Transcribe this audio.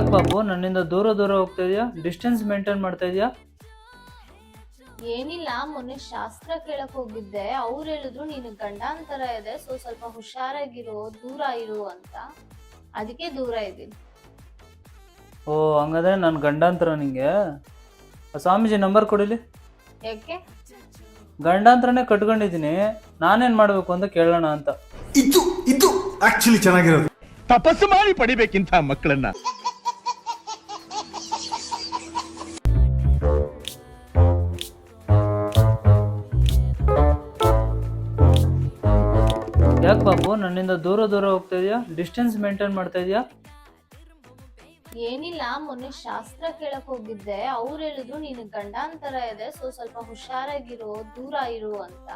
ಯಾಕೆ ಬಾಬು ನನ್ನಿಂದ ದೂರ ದೂರ ಹೋಗ್ತಾ ಇದೆಯಾ? ಡಿಸ್ಟೆನ್ಸ್ ಮೇಂಟೈನ್ ಮಾಡ್ತಾ ಇದೆಯಾ? ಏನಿಲ್ಲ, ಮೊನ್ನೆ ಶಾಸ್ತ್ರ ಕೇಳಕ್ ಹೋಗಿದ್ದೆ. ಅವ್ರು ಹೇಳಿದ್ರು ನೀನು ಗಂಡಾಂತರ ಇದೆ, ಸೊ ಸ್ವಲ್ಪ ಹುಷಾರಾಗಿರು, ದೂರ ಇರು ಅಂತ. ಅದಕ್ಕೆ ದೂರ ಇದ್ದೀನಿ. ಓ ಹಂಗಾದ್ರೆ ನನ್ನ ಗಂಡಾಂತರ ನಿಂಗೆ. ಸ್ವಾಮೀಜಿ ನಂಬರ್ ಕೊಡಿಲಿ. ಯಾಕೆ? ಗಂಡಾಂತರನೇ ಕಟ್ಕೊಂಡಿದ್ದೀನಿ, ನಾನೇನು ಮಾಡಬೇಕು ಅಂತ ಕೇಳೋಣ ಅಂತ. ಇದು ಇದು ಆಕ್ಚುಲಿ ಚೆನ್ನಾಗಿರೋದು. ತಪಸ್ಸು ಮಾಡಿ ಪಡಿಬೇಕಿಂತ ಮಕ್ಕಳನ್ನ. ಯಾಕೆ ಬಾಬು ನನ್ನಿಂದ ದೂರ ದೂರ ಹೋಗ್ತಾ ಇದೆಯಾ? ಡಿಸ್ಟೆನ್ಸ್ ಮೇಂಟೈನ್ ಮಾಡ್ತಾ ಇದೆಯಾ? ಏನಿಲ್ಲ, ಮೊನ್ನೆ ಶಾಸ್ತ್ರ ಕೇಳಕ್ ಹೋಗಿದ್ದೆ. ಅವ್ರು ಹೇಳಿದ್ರು ನೀನು ಗಂಡಾಂತರ ಇದೆ, ಸೊ ಸ್ವಲ್ಪ ಹುಷಾರಾಗಿರು, ದೂರ ಇರು ಅಂತ.